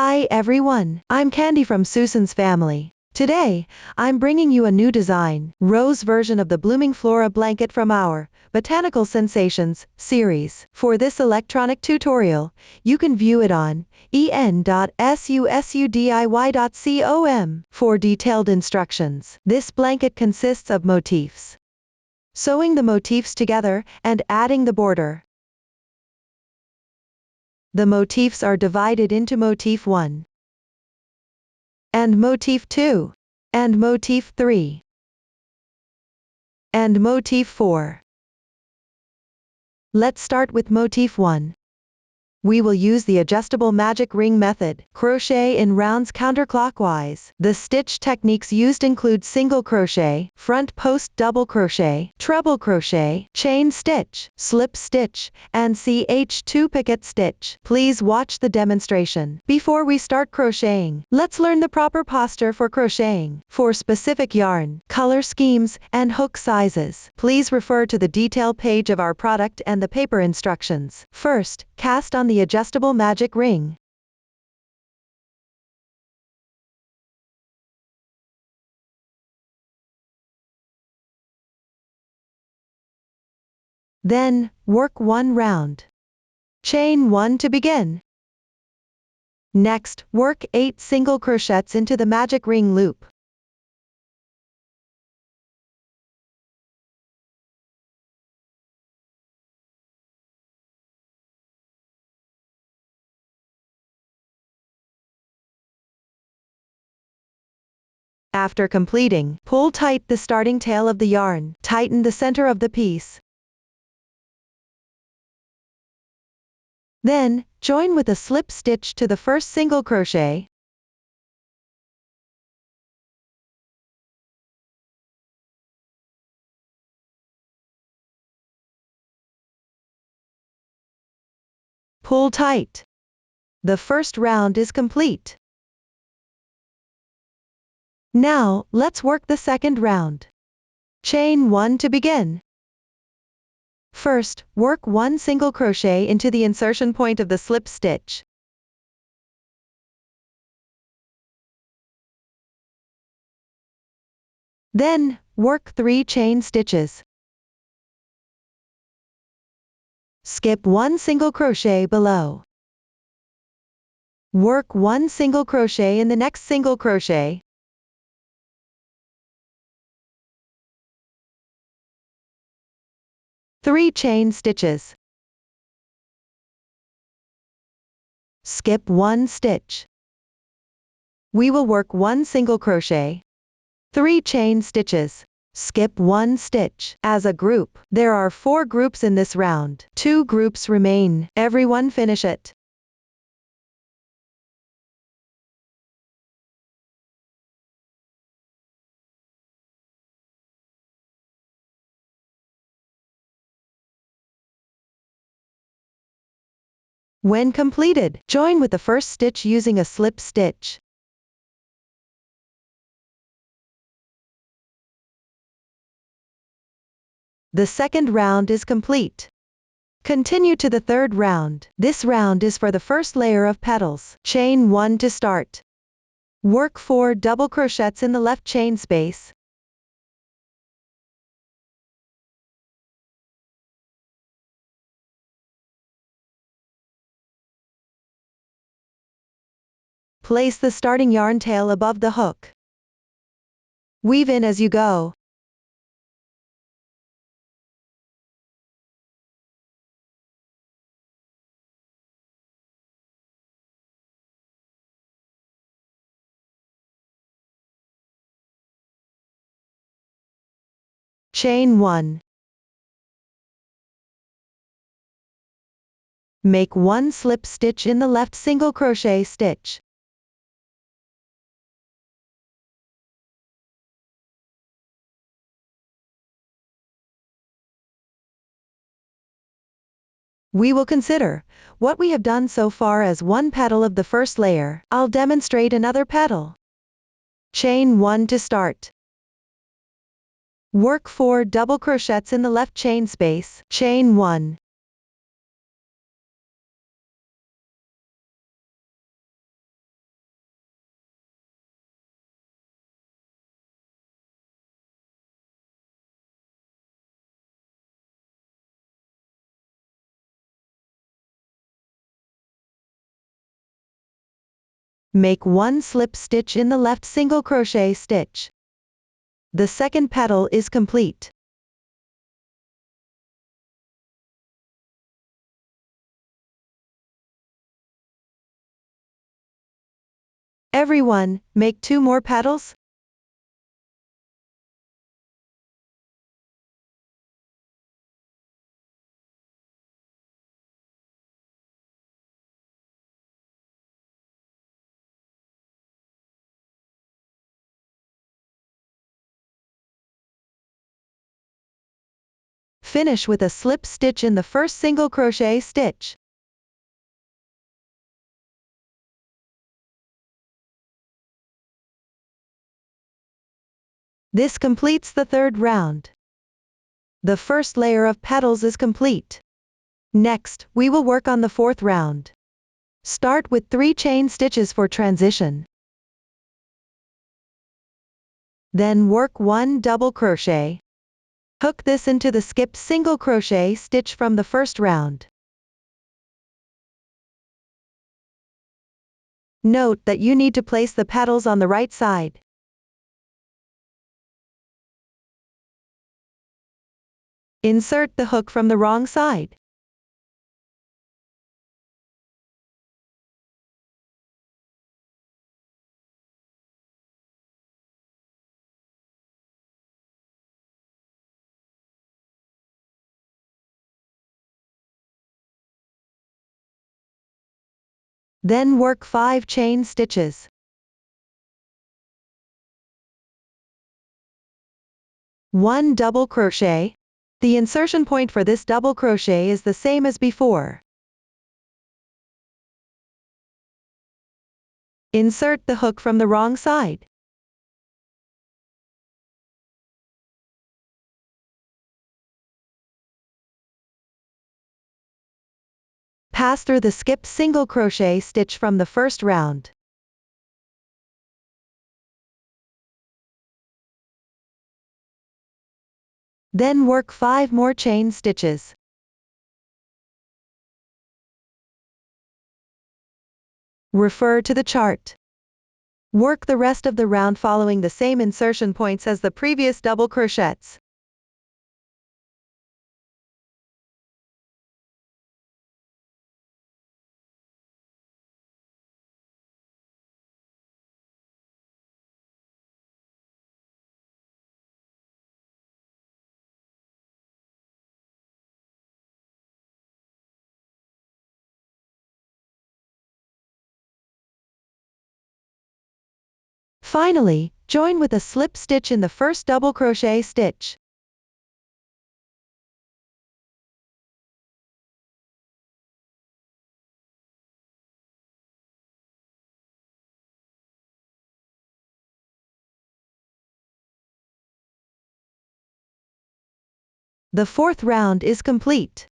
Hi everyone, I'm Candy from Susan's family. Today, I'm bringing you a new design, rose version of the blooming Flora blanket from our Botanical Sensations series. For this electronic tutorial, you can view it on en.sussudiy.com for detailed instructions. This blanket consists of motifs. Sewing the motifs together and adding the border. The motifs are divided into Motif One, and Motif Two, and Motif Three, and Motif Four. Let's start with Motif One. We will use the adjustable magic ring method, crochet in rounds counterclockwise. The stitch techniques used include single crochet, front post double crochet, treble crochet, chain stitch, slip stitch, and CH2 picket stitch. Please watch the demonstration. Before we start crocheting, let's learn the proper posture for crocheting. For specific yarn, color schemes, and hook sizes, please refer to the detail page of our product and the paper instructions. First, cast on the adjustable magic ring. Then, work one round. Chain 1 to begin. Next, work 8 single crochets into the magic ring loop. After completing, pull tight the starting tail of the yarn. Tighten the center of the piece. Then, join with a slip stitch to the first single crochet. Pull tight. The first round is complete. Now, let's work the second round. Chain 1 to begin. First, work 1 single crochet into the insertion point of the slip stitch. Then, work 3 chain stitches. Skip 1 single crochet below. Work 1 single crochet in the next single crochet. Three chain stitches. Skip 1 stitch. We will work 1 single crochet. 3 chain stitches. Skip 1 stitch. As a group, there are 4 groups in this round. 2 groups remain. Everyone finish it. When completed, join with the first stitch using a slip stitch. The second round is complete. Continue to the third round. This round is for the first layer of petals. Chain 1 to start. Work 4 double crochets in the left chain space. Place the starting yarn tail above the hook. Weave in as you go. Chain 1. Make 1 slip stitch in the left single crochet stitch. We will consider what we have done so far as one petal of the first layer. I'll demonstrate another petal. Chain 1 to start. Work 4 double crochets in the left chain space. Chain 1. Make 1 slip stitch in the left single crochet stitch. The second petal is complete. Everyone, make 2 more petals. Finish with a slip stitch in the first single crochet stitch. This completes the third round. The first layer of petals is complete. Next, we will work on the fourth round. Start with 3 chain stitches for transition. Then work 1 double crochet. Hook this into the skipped single crochet stitch from the first round. Note that you need to place the petals on the right side. Insert the hook from the wrong side. Then work 5 chain stitches. One double crochet. The insertion point for this double crochet is the same as before. Insert the hook from the wrong side. Pass through the skipped single crochet stitch from the first round. Then work 5 more chain stitches. Refer to the chart. Work the rest of the round following the same insertion points as the previous double crochets. Finally, join with a slip stitch in the first double crochet stitch. The fourth round is complete.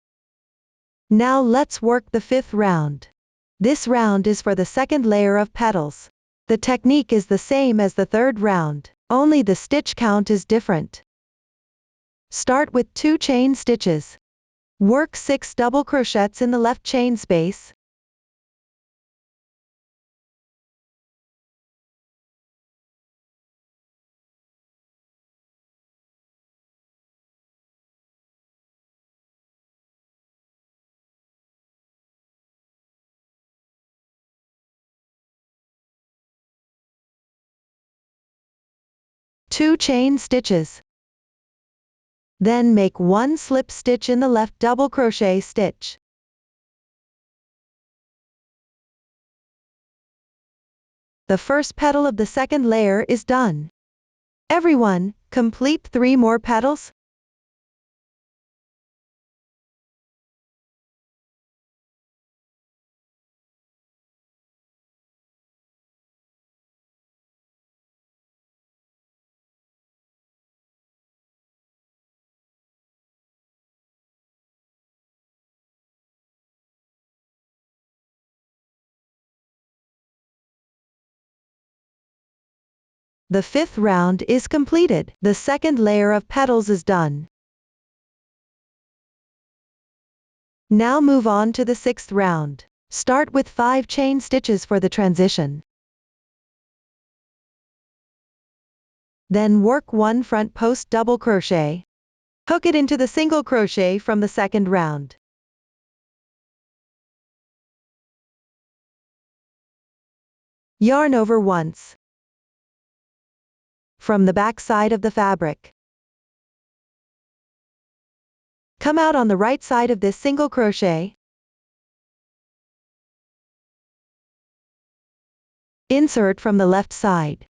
Now let's work the fifth round. This round is for the second layer of petals. The technique is the same as the third round, only the stitch count is different. Start with 2 chain stitches. Work 6 double crochets in the left chain space. Two chain stitches. Then make 1 slip stitch in the left double crochet stitch. The first petal of the second layer is done. Everyone, complete 3 more petals. The fifth round is completed. The second layer of petals is done. Now move on to the sixth round. Start with 5 chain stitches for the transition. Then work 1 front post double crochet. Hook it into the single crochet from the second round. Yarn over once. From the back side of the fabric. Come out on the right side of this single crochet. Insert from the left side.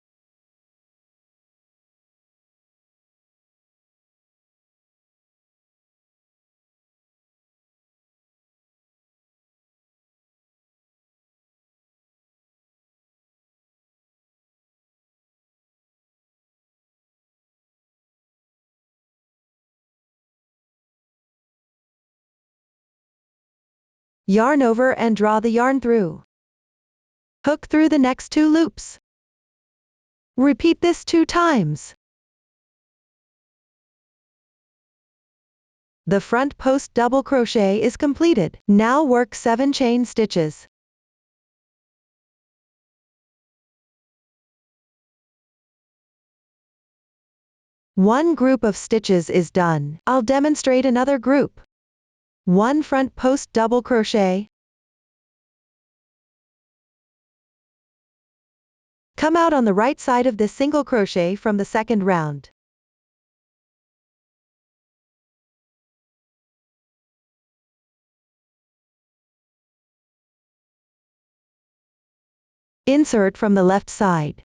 Yarn over and draw the yarn through. Hook through the next 2 loops. Repeat this 2 times. The front post double crochet is completed. Now work 7 chain stitches. One group of stitches is done. I'll demonstrate another group. 1 front post double crochet. Come out on the right side of this single crochet from the second round. Insert from the left side.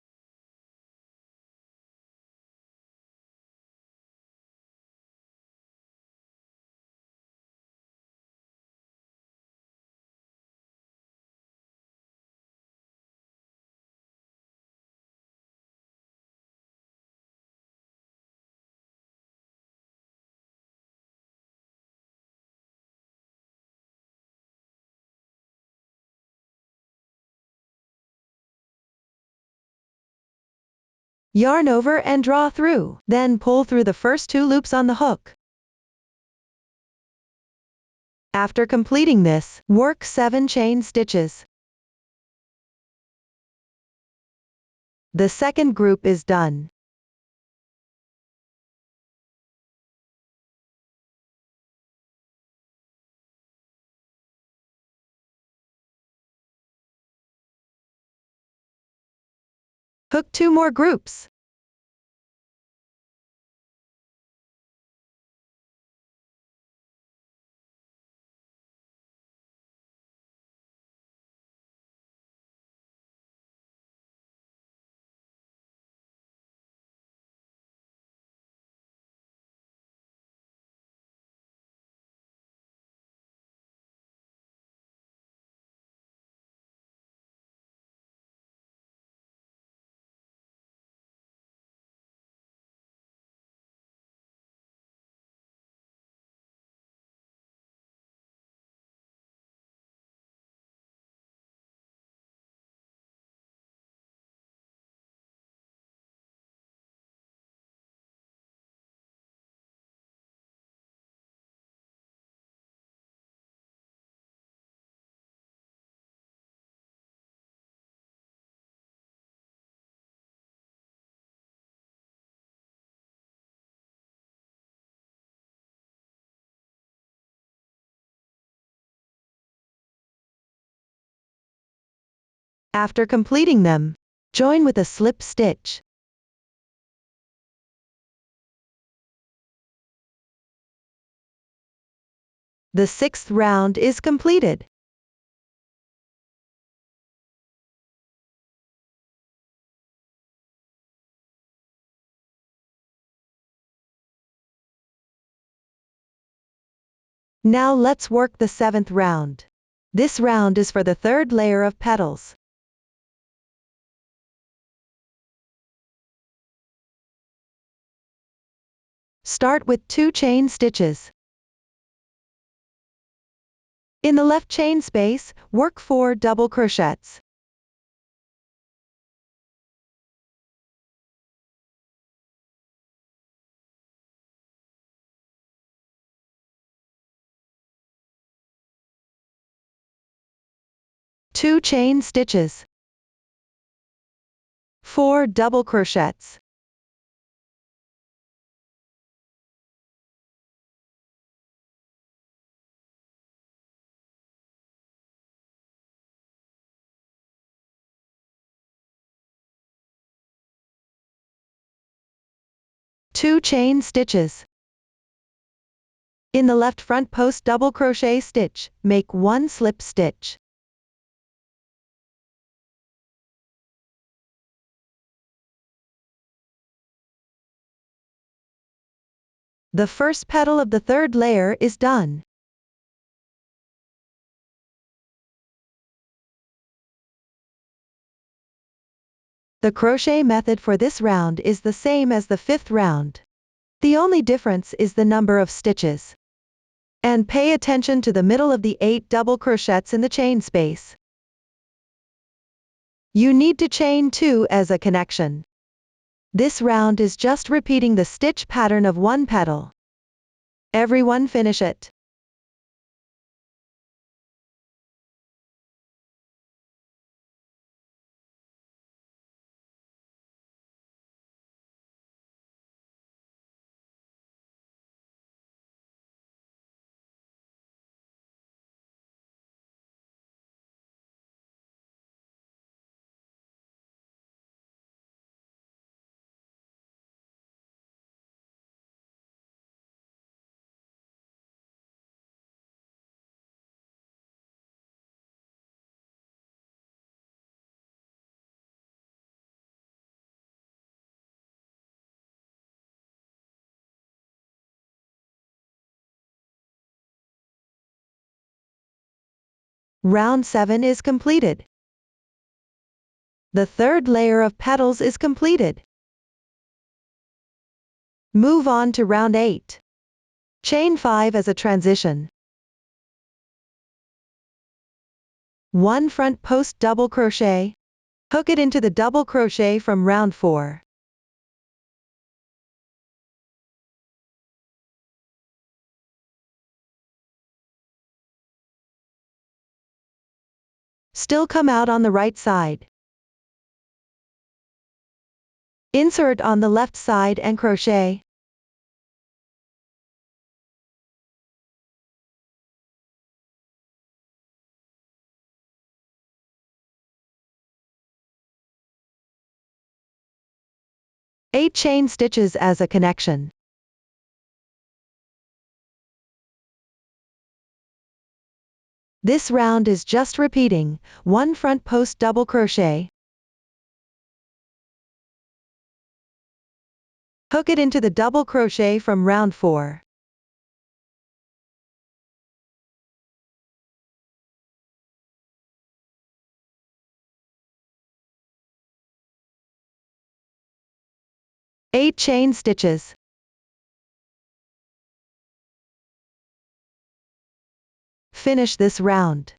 Yarn over and draw through, then pull through the first 2 loops on the hook. After completing this, work 7 chain stitches. The second group is done. Hook 2 more groups. After completing them, join with a slip stitch. The 6th round is completed. Now let's work the 7th round. This round is for the 3rd layer of petals. Start with 2 chain stitches. In the left chain space, work 4 double crochets. Two chain stitches. 4 double crochets. 2 chain stitches. In the left front post double crochet stitch, make 1 slip stitch. The first petal of the third layer is done. The crochet method for this round is the same as the 5th round. The only difference is the number of stitches. And pay attention to the middle of the 8 double crochets in the chain space. You need to chain 2 as a connection. This round is just repeating the stitch pattern of 1 petal. Everyone finish it. Round 7 is completed. The third layer of petals is completed. Move on to round 8. Chain 5 as a transition. 1 front post double crochet. Hook it into the double crochet from round 4. Still come out on the right side. Insert on the left side and crochet. Eight chain stitches as a connection. This round is just repeating 1 front post double crochet. Hook it into the double crochet from round 4. Eight chain stitches. Finish this round.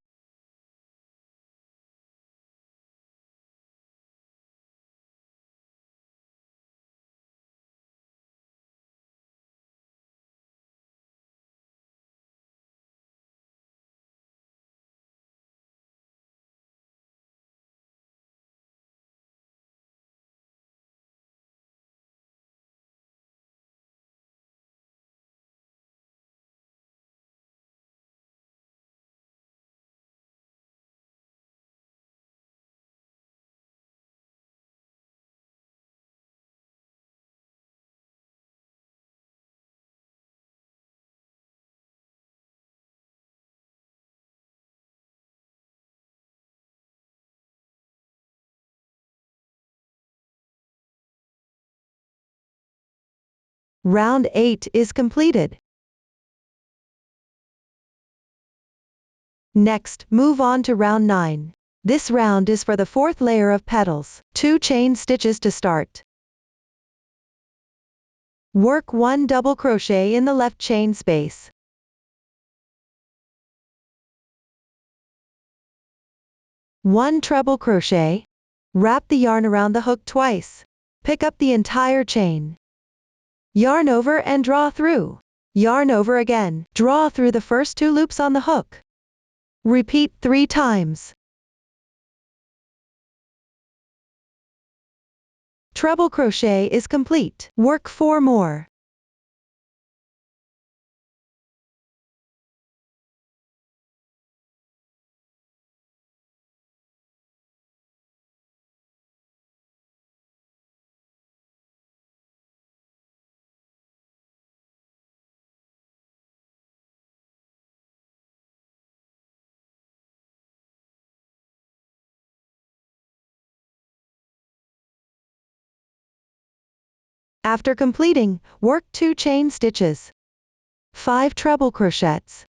Round 8 is completed. Next, move on to round 9. This round is for the 4th layer of petals. 2 chain stitches to start. Work 1 double crochet in the left chain space. 1 treble crochet. Wrap the yarn around the hook twice. Pick up the entire chain. Yarn over and draw through. Yarn over again. Draw through the first 2 loops on the hook. Repeat 3 times. Treble crochet is complete. Work 4 more. After completing, work 2 chain stitches, 5 treble crochets,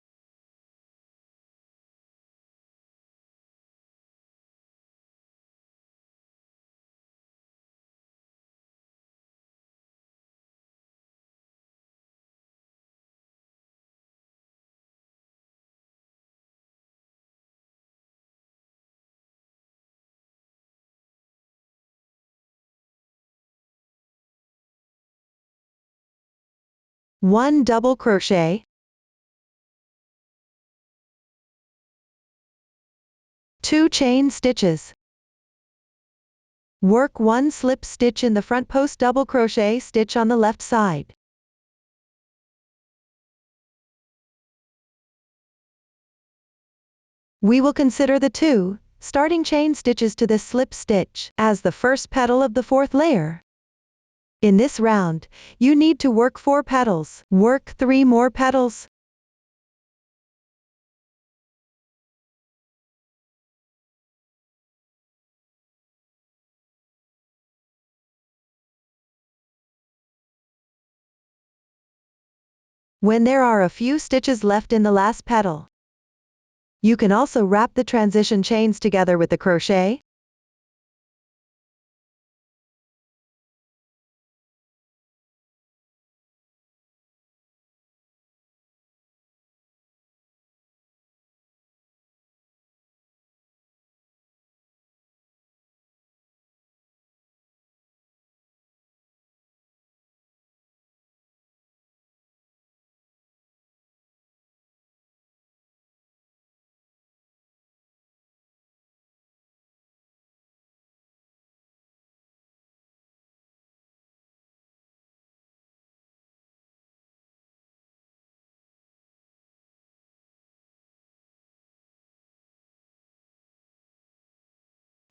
one double crochet, 2 chain stitches. Work 1 slip stitch in the front post double crochet stitch on the left side. We will consider the 2 starting chain stitches to this slip stitch as the first petal of the 4th layer. In this round, you need to work 4 petals. Work 3 more petals. When there are a few stitches left in the last petal, you can also wrap the transition chains together with the crochet.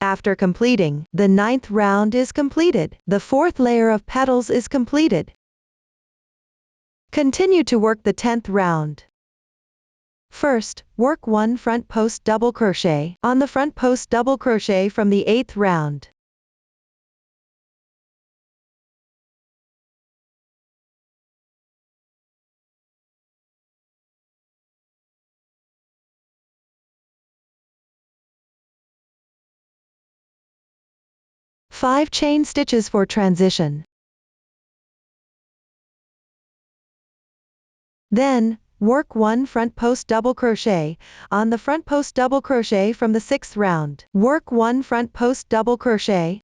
After completing, the 9th round is completed. The 4th layer of petals is completed. Continue to work the 10th round. First, work 1 front post double crochet on the front post double crochet from the 8th round. Five chain stitches for transition. Then, work 1 front post double crochet on the front post double crochet from the 6th round. Work 1 front post double crochet.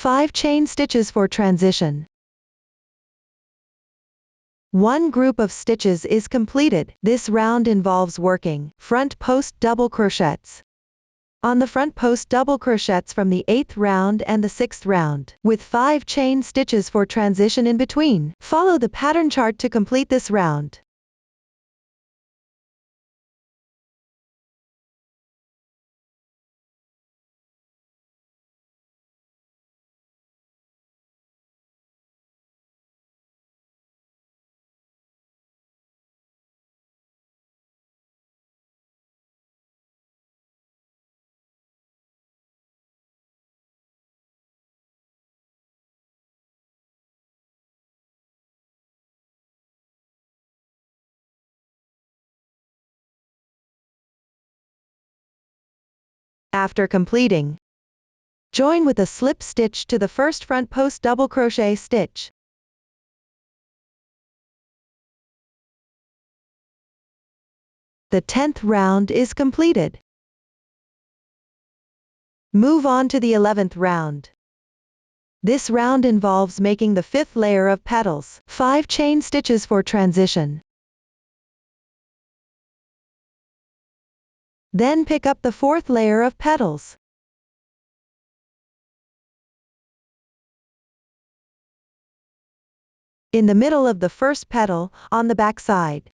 Five chain stitches for transition. One group of stitches is completed. This round involves working front post double crochets on the front post double crochets from the 8th round and the 6th round, with 5 chain stitches for transition in between. Follow the pattern chart to complete this round. After completing, join with a slip stitch to the first front post double crochet stitch. The 10th round is completed. Move on to the 11th round. This round involves making the 5th layer of petals. 5 chain stitches for transition. Then pick up the 4th layer of petals. In the middle of the first petal, on the back side.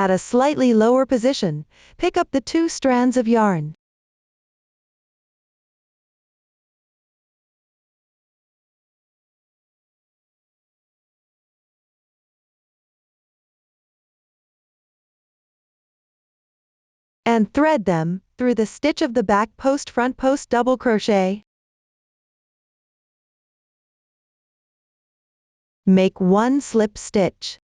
At a slightly lower position, pick up the 2 strands of yarn. And thread them through the stitch of the back post front post double crochet. Make 1 slip stitch.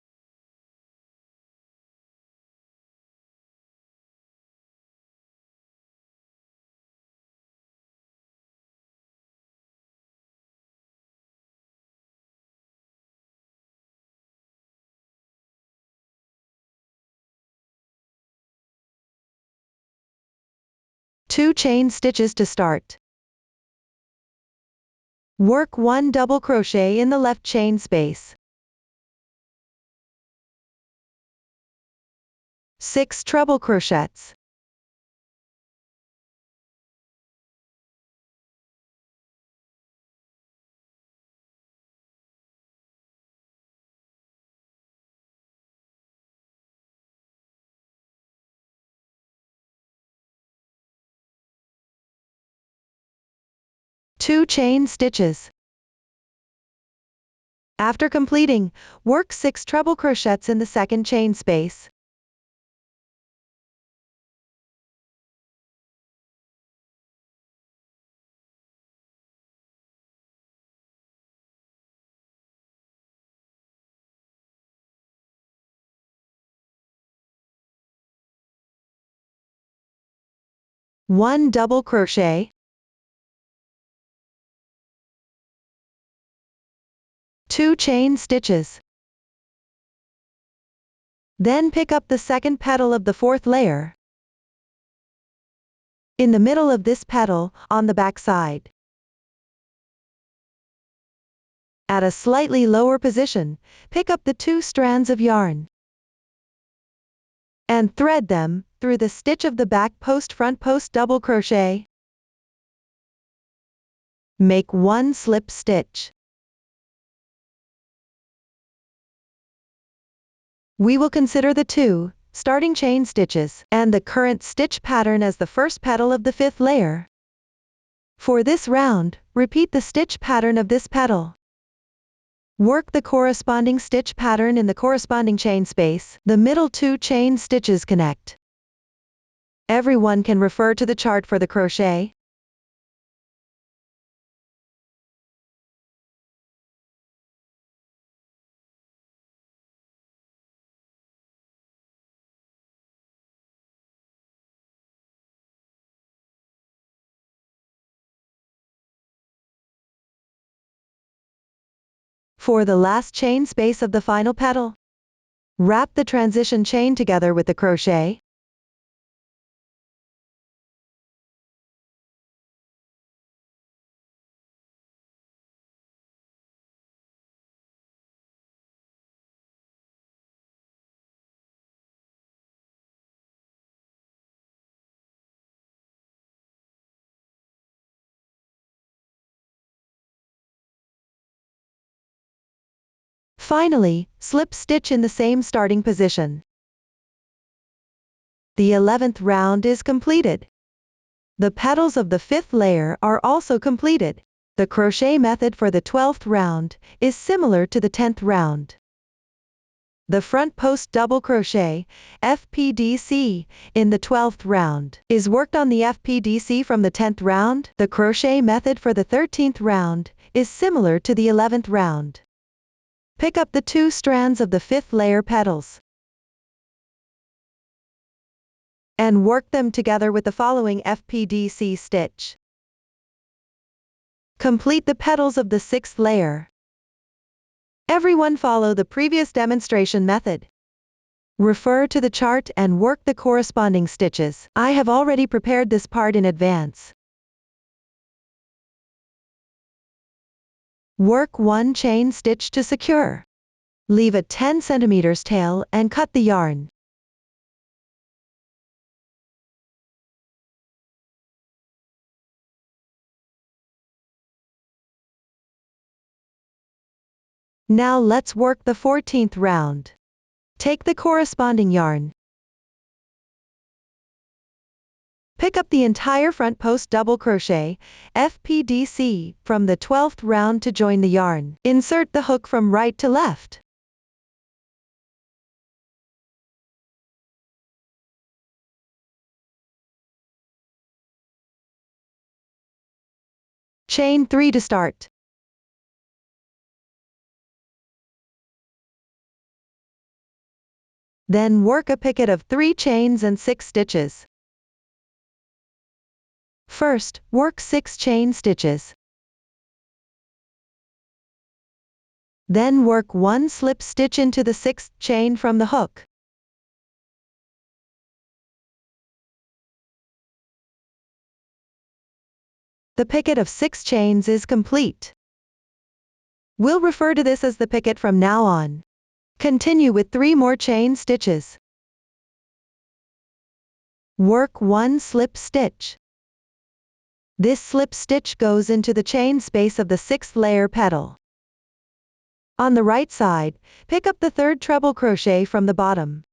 Two chain stitches to start. Work 1 double crochet in the left chain space. 6 treble crochets. Two chain stitches. After completing, work 6 treble crochets in the second chain space. One double crochet. 2 chain stitches. Then pick up the second petal of the 4th layer. In the middle of this petal, on the back side. At a slightly lower position, pick up the 2 strands of yarn. And thread them through the stitch of the back post front post double crochet. Make 1 slip stitch. We will consider the 2 starting chain stitches and the current stitch pattern as the first petal of the 5th layer. For this round, repeat the stitch pattern of this petal. Work the corresponding stitch pattern in the corresponding chain space. The middle 2 chain stitches connect. Everyone can refer to the chart for the crochet. For the last chain space of the final petal, wrap the transition chain together with the crochet. Finally, slip stitch in the same starting position. The 11th round is completed. The petals of the 5th layer are also completed. The crochet method for the 12th round is similar to the 10th round. The front post double crochet, FPDC, in the 12th round is worked on the FPDC from the 10th round. The crochet method for the 13th round is similar to the 11th round. Pick up the 2 strands of the 5th layer petals and work them together with the following FPDC stitch. Complete the petals of the 6th layer. Everyone follow the previous demonstration method. Refer to the chart and work the corresponding stitches. I have already prepared this part in advance. Work 1 chain stitch to secure. Leave a 10 cm tail and cut the yarn. Now let's work the 14th round. Take the corresponding yarn, Pick up the entire front post double crochet, FPDC, from the 12th round to join the yarn. Insert the hook from right to left. Chain 3 to start. Then work a picket of 3 chains and 6 stitches. First, work 6 chain stitches. Then work 1 slip stitch into the 6th chain from the hook. The picket of 6 chains is complete. We'll refer to this as the picket from now on. Continue with 3 more chain stitches. Work 1 slip stitch. This slip stitch goes into the chain space of the 6th layer petal. On the right side, pick up the 3rd treble crochet from the bottom.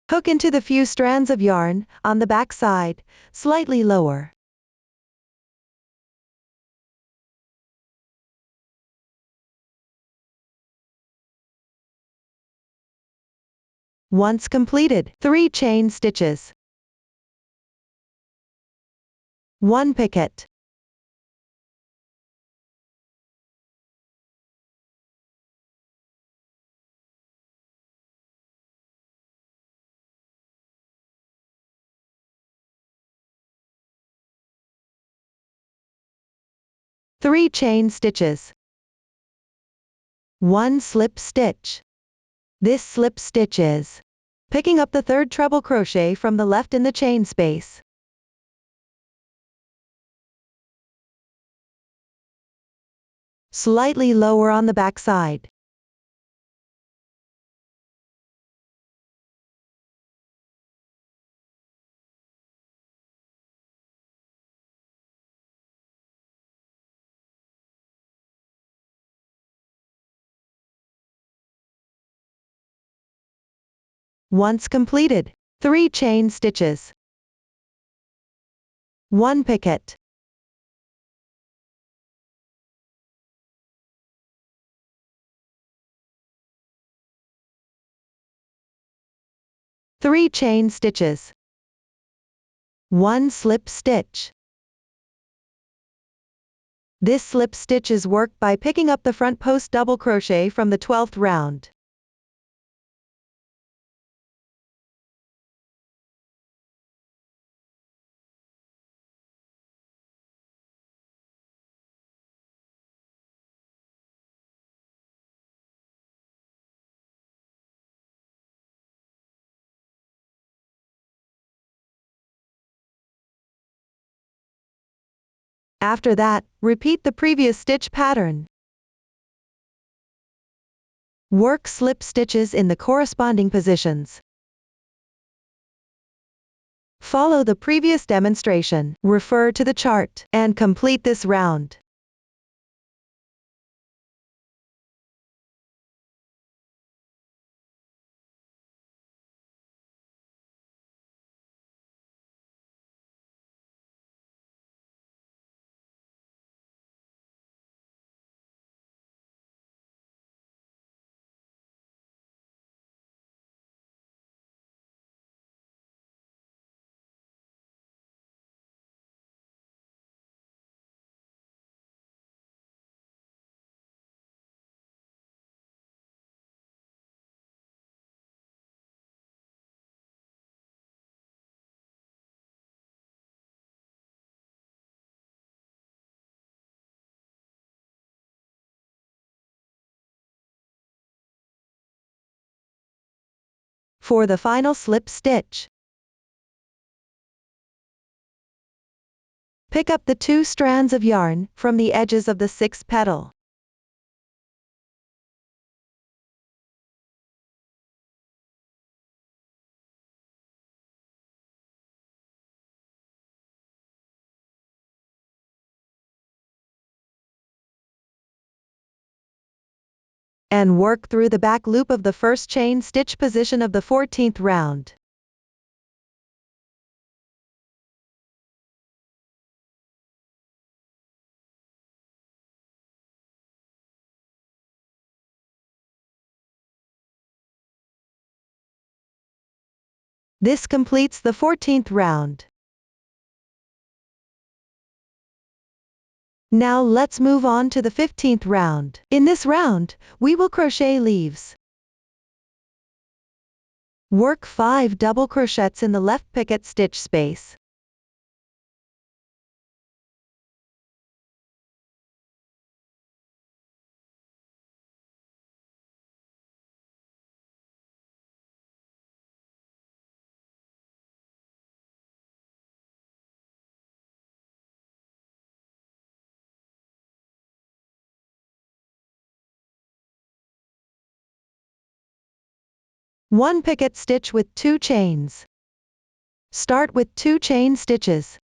Hook into the few strands of yarn on the back side, slightly lower. Once completed, 3 chain stitches. 1 picket. Three chain stitches. 1 slip stitch. This slip stitch is picking up the 3rd treble crochet from the left in the chain space. Slightly lower on the back side. Once completed, 3 chain stitches. 1 picket. Three chain stitches. 1 slip stitch. This slip stitch is worked by picking up the front post double crochet from the 12th round. After that, repeat the previous stitch pattern. Work slip stitches in the corresponding positions. Follow the previous demonstration, refer to the chart, and complete this round. For the final slip stitch, pick up the 2 strands of yarn from the edges of the 6th petal. And work through the back loop of the first chain stitch position of the 14th round. This completes the 14th round. Now let's move on to the 15th round. In this round, we will crochet leaves. Work 5 double crochets in the left picket stitch space. One picket stitch with 2 chains. Start with 2 chain stitches.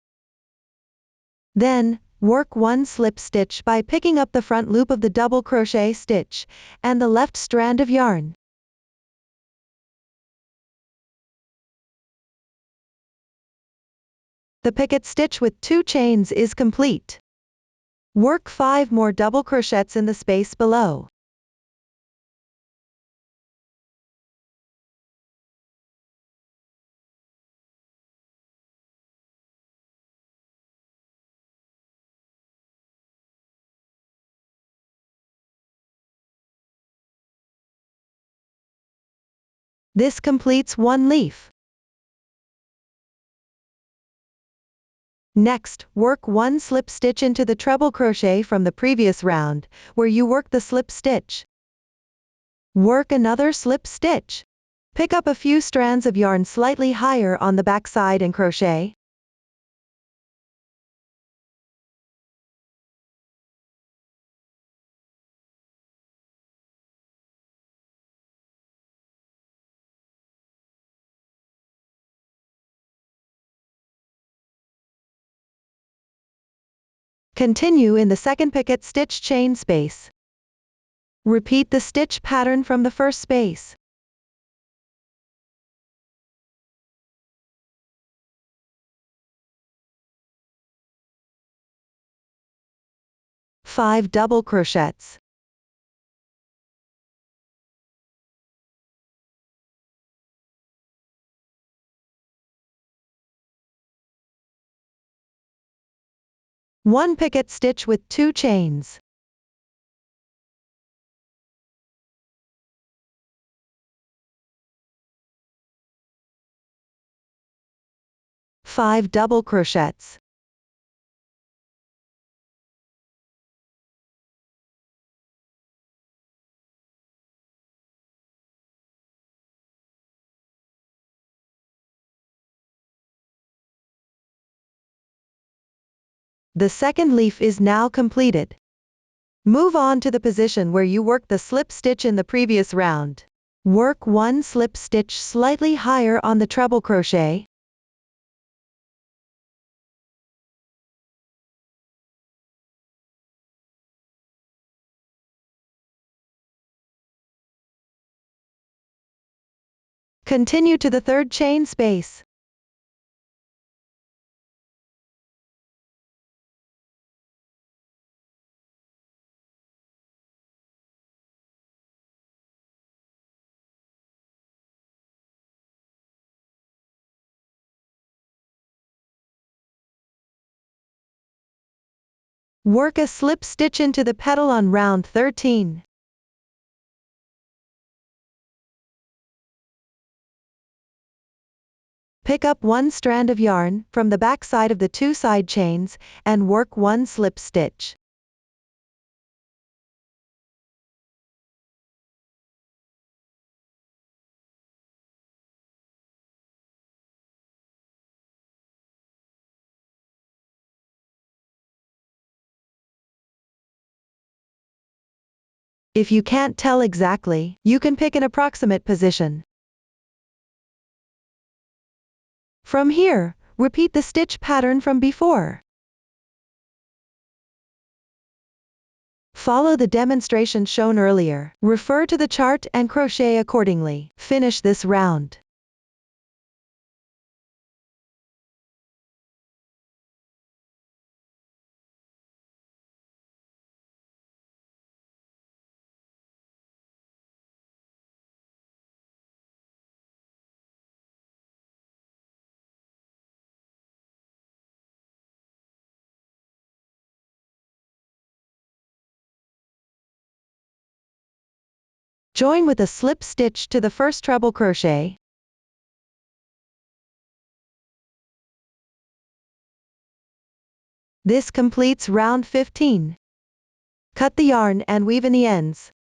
Then, work 1 slip stitch by picking up the front loop of the double crochet stitch, and the left strand of yarn. The picket stitch with 2 chains is complete. Work 5 more double crochets in the space below. This completes one leaf. Next, work 1 slip stitch into the treble crochet from the previous round, where you worked the slip stitch. Work another slip stitch. Pick up a few strands of yarn slightly higher on the back side and crochet. Continue in the second picket stitch chain space. Repeat the stitch pattern from the first space. Five double crochets. One picket stitch with 2 chains. Five double crochets. The second leaf is now completed. Move on to the position where you worked the slip stitch in the previous round. Work 1 slip stitch slightly higher on the treble crochet. Continue to the third chain space. Work a slip stitch into the petal on round 13. Pick up 1 strand of yarn from the back side of the 2 side chains and work 1 slip stitch. If you can't tell exactly, you can pick an approximate position. From here, repeat the stitch pattern from before. Follow the demonstration shown earlier. Refer to the chart and crochet accordingly. Finish this round. Join with a slip stitch to the first treble crochet. This completes round 15. Cut the yarn and weave in the ends.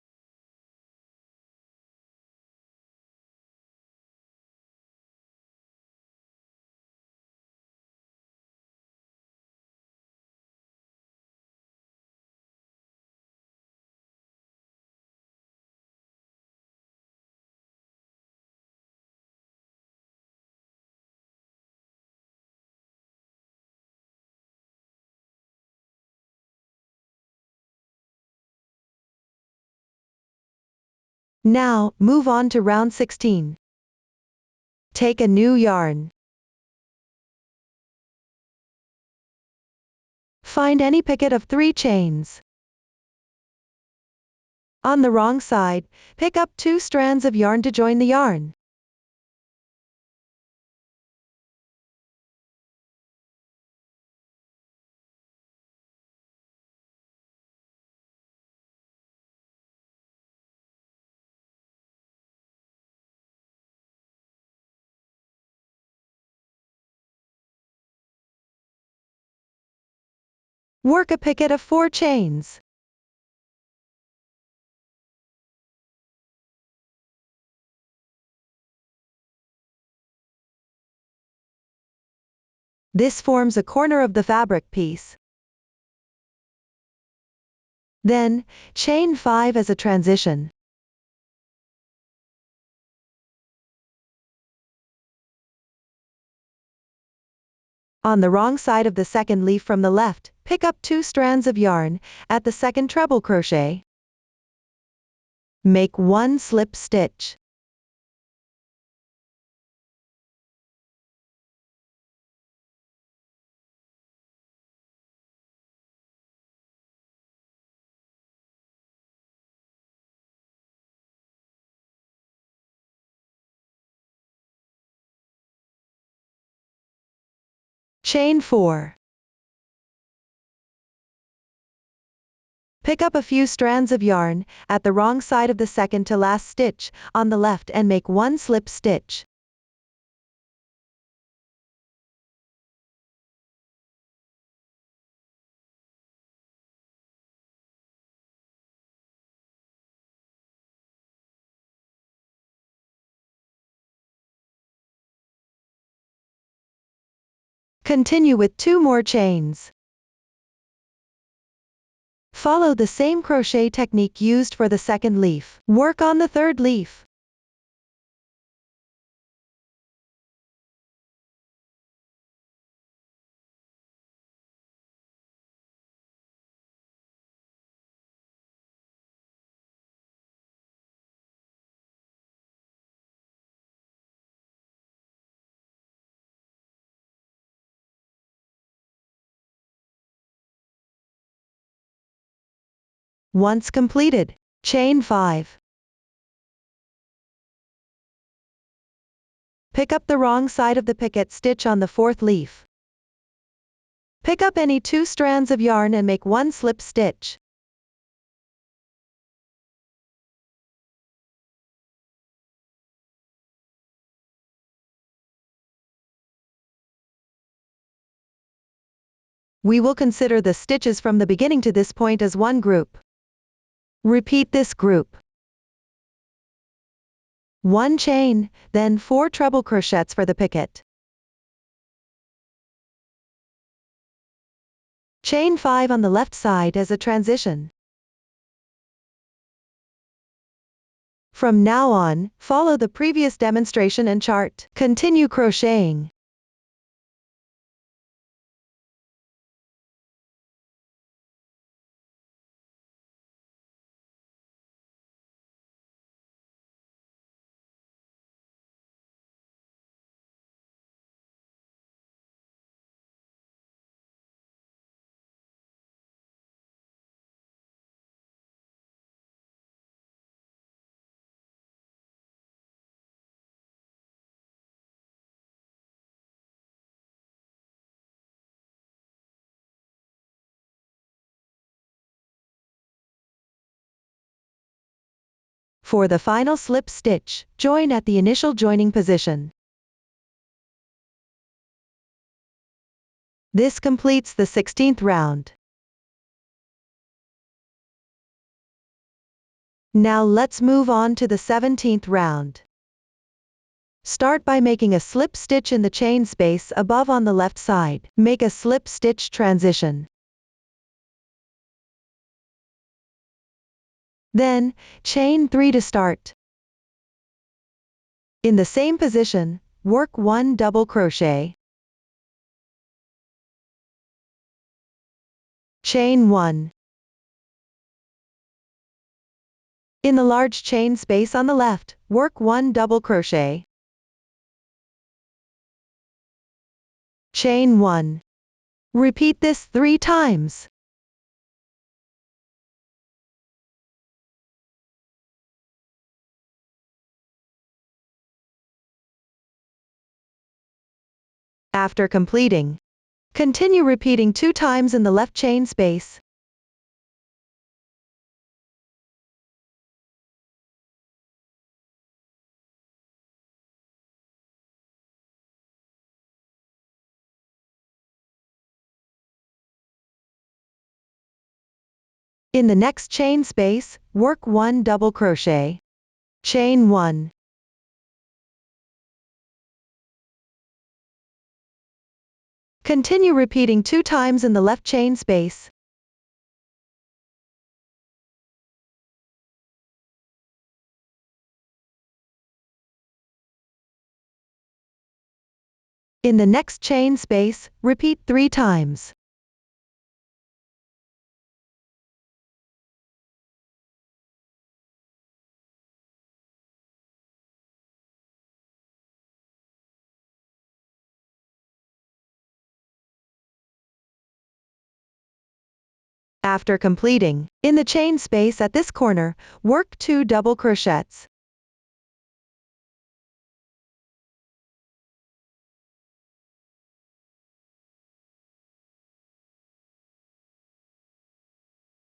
Now, move on to round 16. Take a new yarn. Find any picket of 3 chains. On the wrong side, pick up 2 strands of yarn to join the yarn. Work a picket of 4 chains. This forms a corner of the fabric piece. Then, chain 5 as a transition. On the wrong side of the second leaf from the left, pick up 2 strands of yarn, at the second treble crochet. Make 1 slip stitch. Chain 4. Pick up a few strands of yarn, at the wrong side of the second to last stitch, on the left and make 1 slip stitch. Continue with 2 more chains. Follow the same crochet technique used for the second leaf. Work on the third leaf. Once completed, chain 5. Pick up the wrong side of the picket stitch on the fourth leaf. Pick up any 2 strands of yarn and make 1 slip stitch. We will consider the stitches from the beginning to this point as one group. Repeat this group. 1 chain, then 4 treble crochets for the picket. Chain 5 on the left side as a transition. From now on, follow the previous demonstration and chart. Continue crocheting. For the final slip stitch, join at the initial joining position. This completes the 16th round. Now let's move on to the 17th round. Start by making a slip stitch in the chain space above on the left side. Make a slip stitch transition. Then, chain 3 to start. In the same position, work 1 double crochet. Chain 1. In the large chain space on the left, work 1 double crochet. Chain 1. Repeat this 3 times. After completing, continue repeating 2 times in the left chain space. In the next chain space, work 1 double crochet. Chain 1. Continue repeating 2 times in the left chain space. In the next chain space, repeat 3 times. After completing, in the chain space at this corner, work 2 double crochets.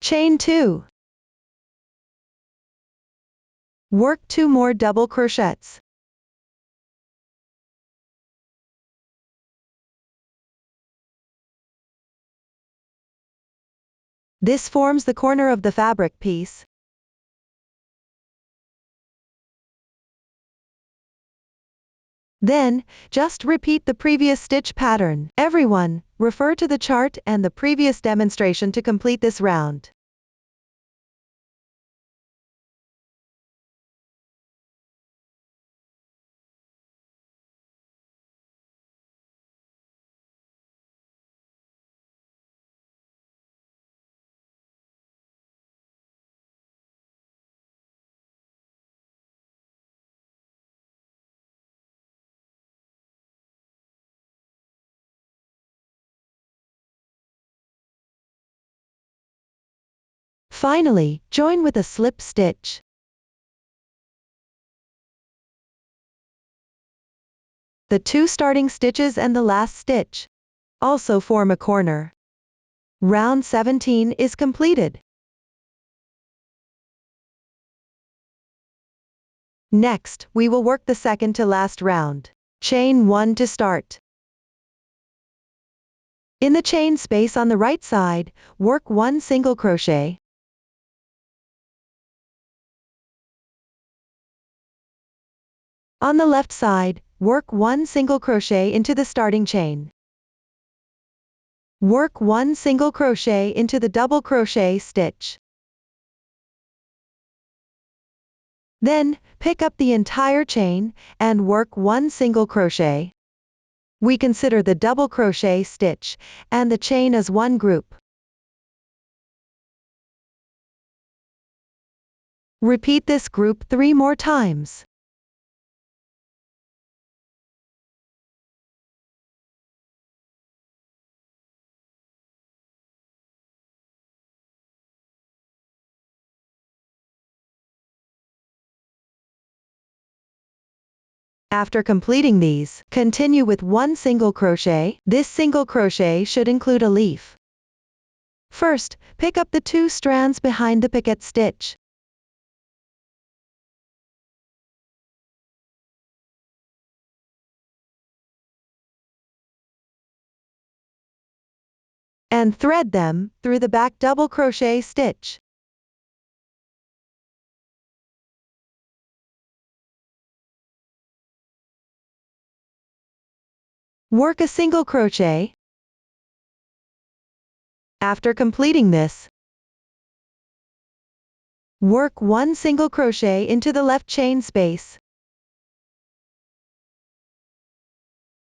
Chain 2. Work 2 more double crochets. This forms the corner of the fabric piece. Then, just repeat the previous stitch pattern. Everyone, refer to the chart and the previous demonstration to complete this round. Finally, join with a slip stitch. The 2 starting stitches and the last stitch also form a corner. Round 17 is completed. Next, we will work the second to last round. Chain 1 to start. In the chain space on the right side, work 1 single crochet. On the left side, work 1 single crochet into the starting chain. Work 1 single crochet into the double crochet stitch. Then, pick up the entire chain, and work 1 single crochet. We consider the double crochet stitch, and the chain as one group. Repeat this group 3 more times. After completing these, continue with 1 single crochet. This single crochet should include a leaf. First, pick up the 2 strands behind the picket stitch. and thread them through the back double crochet stitch. Work a single crochet. After completing this, work one single crochet into the left chain space.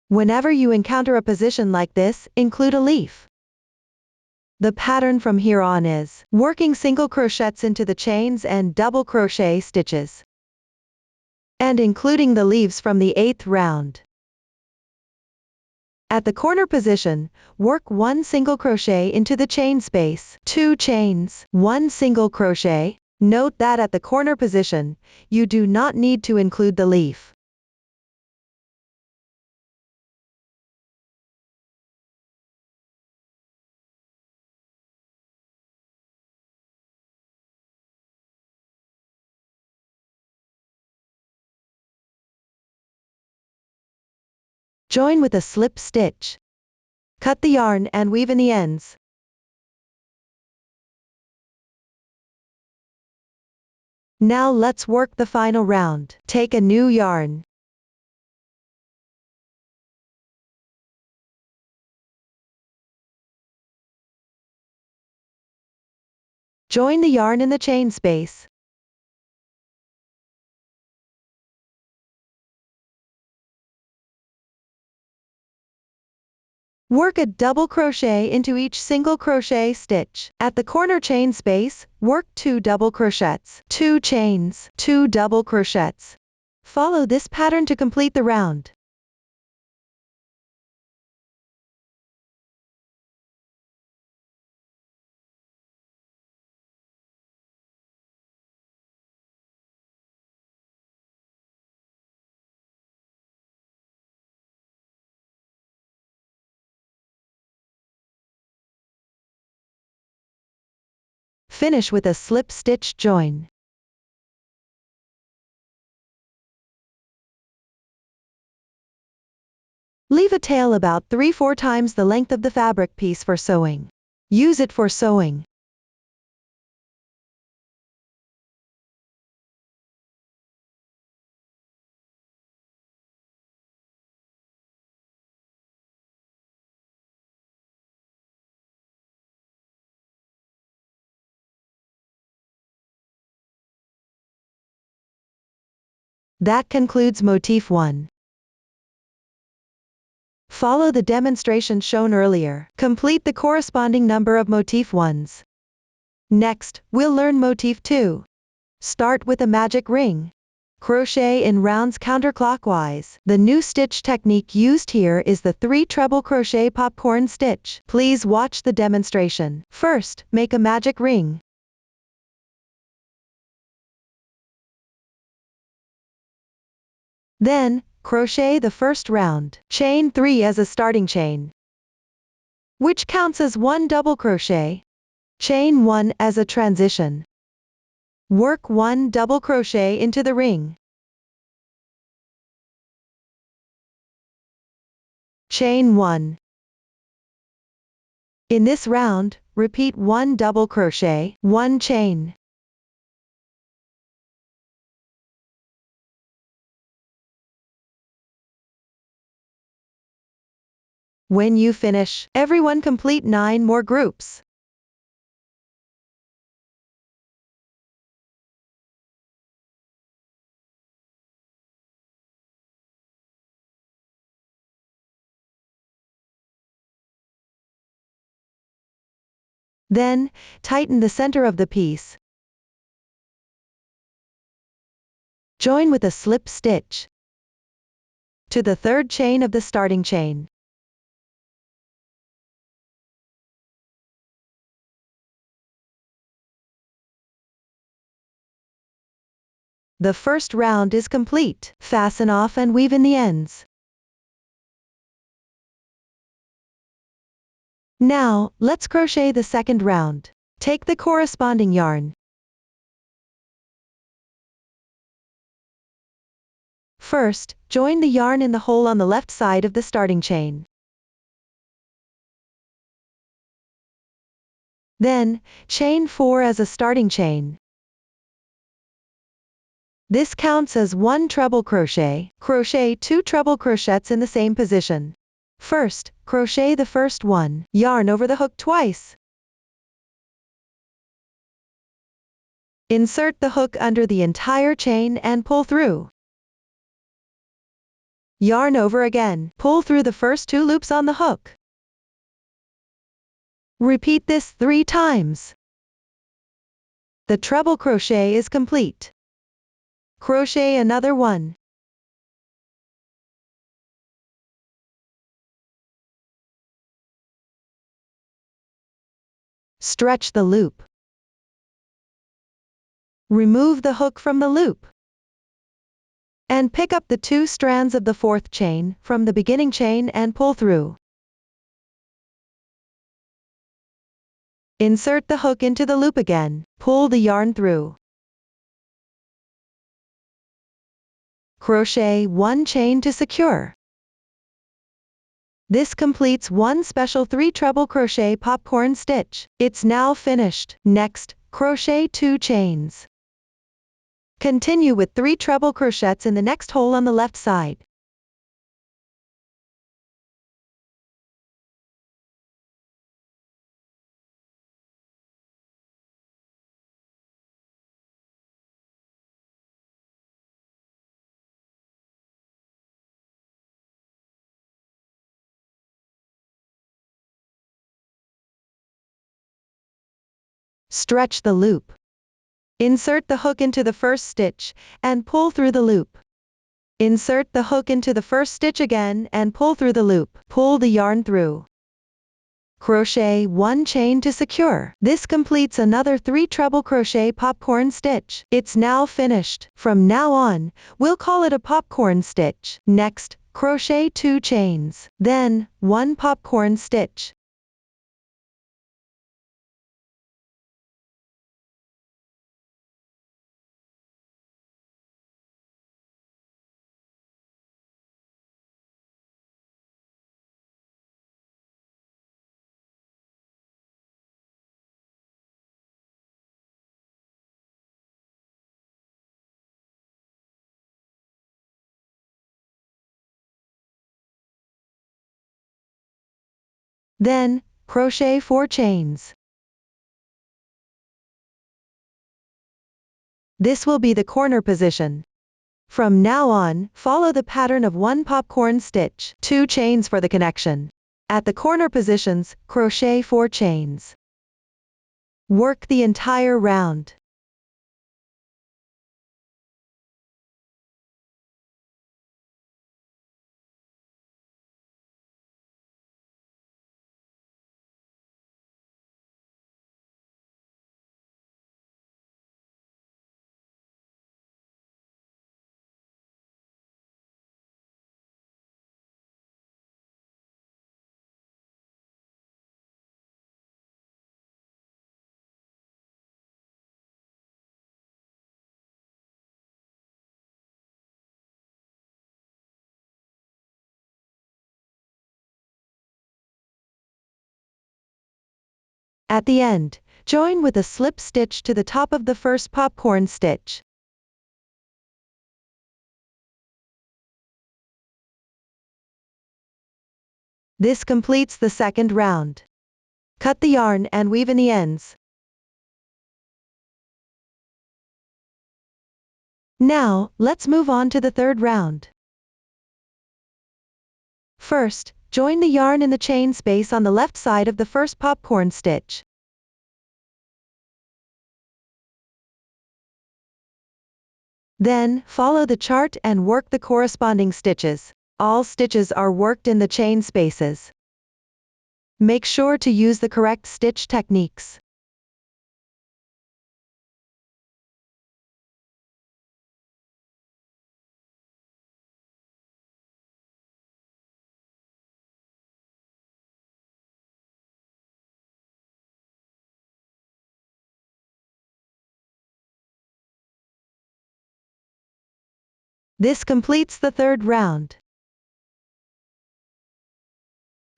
Whenever you encounter a position like this, include a leaf. The pattern from here on is working single crochets into the chains and double crochet stitches, and including the leaves from the 8th round. At the corner position, work one single crochet into the chain space, 2 chains, 1 single crochet. Note that at the corner position, you do not need to include the leaf. Join with a slip stitch. Cut the yarn and weave in the ends. Now let's work the final round. Take a new yarn. Join the yarn in the chain space. Work a double crochet into each single crochet stitch. At the corner chain space, work 2 double crochets, 2 chains, 2 double crochets. Follow this pattern to complete the round. Finish with a slip stitch join. Leave a tail about 3-4 times the length of the fabric piece for sewing. Use it for sewing. That concludes Motif 1. Follow the demonstration shown earlier. Complete the corresponding number of Motif 1s. Next, we'll learn Motif 2. Start with a magic ring. Crochet in rounds counterclockwise. The new stitch technique used here is the 3 treble crochet popcorn stitch. Please watch the demonstration. First, make a magic ring. Then, crochet the first round. Chain 3 as a starting chain, which counts as 1 double crochet. Chain 1 as a transition. Work 1 double crochet into the ring. Chain 1. In this round, repeat 1 double crochet, 1 chain. When you finish, everyone complete 9 more groups. Then, tighten the center of the piece. Join with a slip stitch to the 3rd chain of the starting chain. The first round is complete. Fasten off and weave in the ends. Now, let's crochet the second round. Take the corresponding yarn. First, join the yarn in the hole on the left side of the starting chain. Then, chain 4 as a starting chain. This counts as 1 treble crochet. Crochet 2 treble crochets in the same position. First, crochet the first one, yarn over the hook twice. Insert the hook under the entire chain and pull through. Yarn over again, pull through the first 2 loops on the hook. Repeat this 3 times. The treble crochet is complete. Crochet another one. Stretch the loop. Remove the hook from the loop. And pick up the 2 strands of the 4th chain from the beginning chain and pull through. Insert the hook into the loop again, pull the yarn through. Crochet 1 chain to secure. This completes 1 special 3 treble crochet popcorn stitch. It's now finished. Next, crochet 2 chains. Continue with 3 treble crochets in the next hole on the left side. Stretch the loop. Insert the hook into the first stitch, and pull through the loop. Insert the hook into the first stitch again and pull through the loop. Pull the yarn through. Crochet 1 chain to secure. This completes another 3 treble crochet popcorn stitch. It's now finished. From now on, we'll call it a popcorn stitch. Next, crochet 2 chains. Then, 1 popcorn stitch. Then, crochet 4 chains. This will be the corner position. From now on, follow the pattern of 1 popcorn stitch, 2 chains for the connection. At the corner positions, crochet 4 chains. Work the entire round. At the end, join with a slip stitch to the top of the first popcorn stitch. This completes the second round. Cut the yarn and weave in the ends. Now, let's move on to the third round. First, join the yarn in the chain space on the left side of the first popcorn stitch. Then, follow the chart and work the corresponding stitches. All stitches are worked in the chain spaces. Make sure to use the correct stitch techniques. This completes the third round.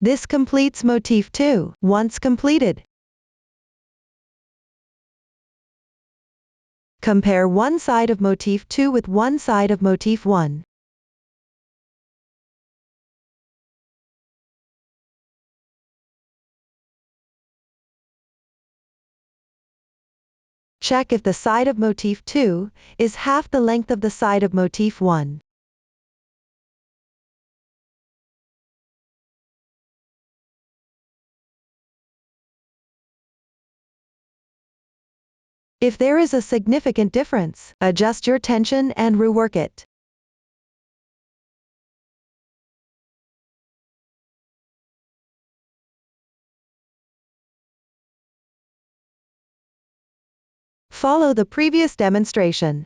This completes Motif 2. Once completed, Compare one side of Motif 2 with one side of Motif 1. Check if the side of Motif 2 is half the length of the side of Motif 1. If there is a significant difference, adjust your tension and rework it. Follow the previous demonstration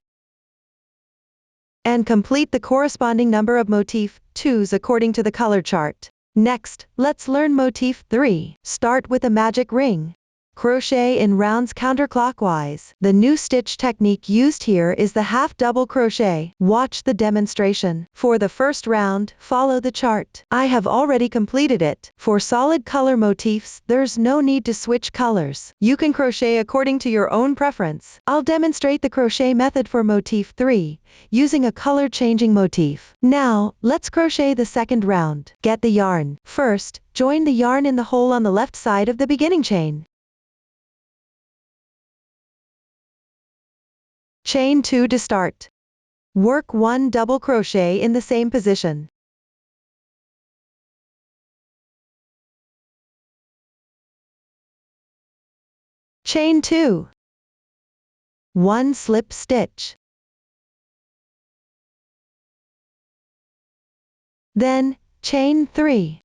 and complete the corresponding number of Motif 2s according to the color chart. Next, let's learn Motif 3. Start with a magic ring. Crochet in rounds counterclockwise. The new stitch technique used here is the half double crochet. Watch the demonstration. For the first round, follow the chart. I have already completed it. For solid color motifs, there's no need to switch colors. You can crochet according to your own preference. I'll demonstrate the crochet method for Motif 3, using a color changing motif. Now, let's crochet the second round. Get the yarn. First, join the yarn in the hole on the left side of the beginning chain. Chain 2 to start. Work 1 double crochet in the same position. Chain 2. 1 slip stitch. Then, chain 3.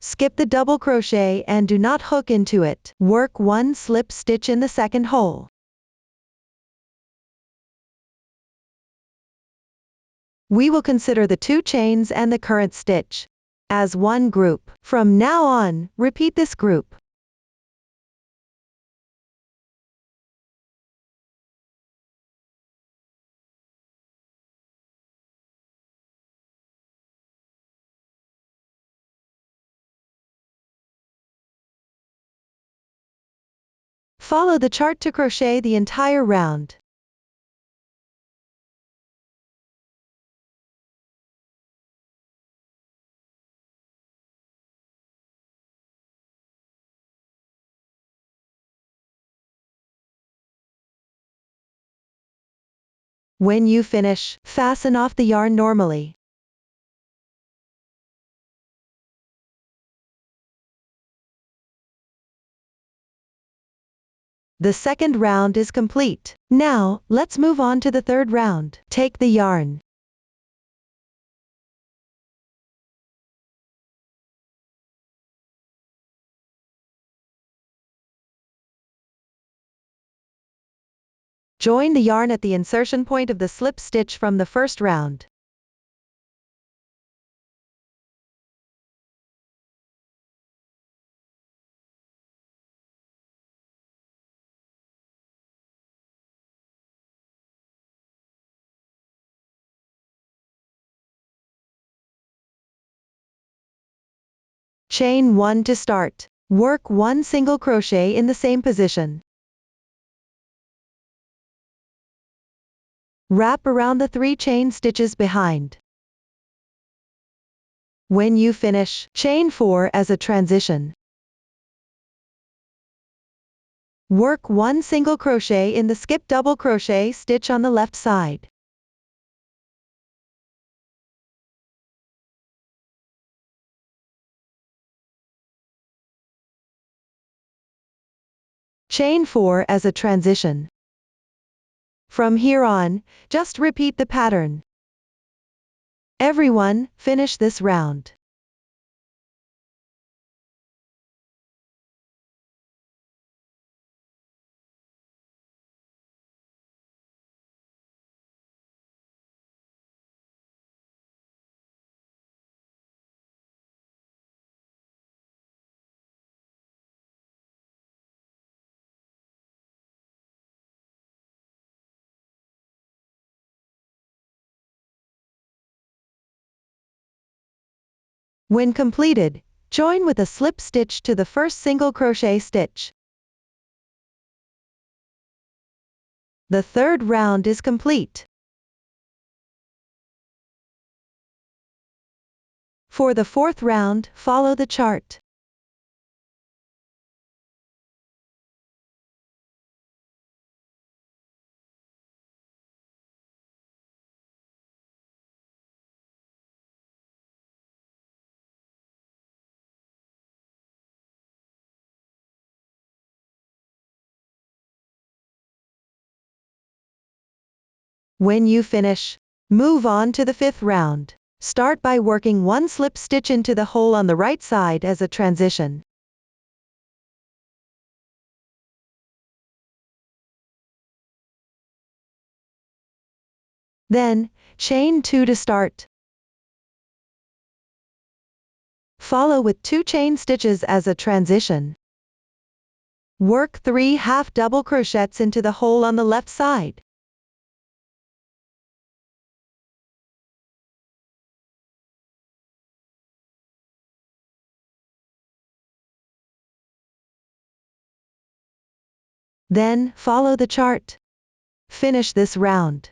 Skip the double crochet and do not hook into it. Work 1 slip stitch in the second hole. We will consider the 2 chains and the current stitch as one group. From now on, repeat this group. Follow the chart to crochet the entire round. When you finish, fasten off the yarn normally. The second round is complete. Now, let's move on to the third round. Take the yarn. Join the yarn at the insertion point of the slip stitch from the first round. Chain 1 to start. Work 1 single crochet in the same position. Wrap around the 3 chain stitches behind. When you finish, chain 4 as a transition. Work 1 single crochet in the skip double crochet stitch on the left side. Chain 4 as a transition. From here on, just repeat the pattern. Everyone, finish this round. When completed, join with a slip stitch to the first single crochet stitch. The third round is complete. For the fourth round, follow the chart. When you finish, move on to the fifth round. Start by working one slip stitch into the hole on the right side as a transition. Then, chain 2 to start. Follow with 2 chain stitches as a transition. Work 3 half double crochets into the hole on the left side. Then, follow the chart. Finish this round.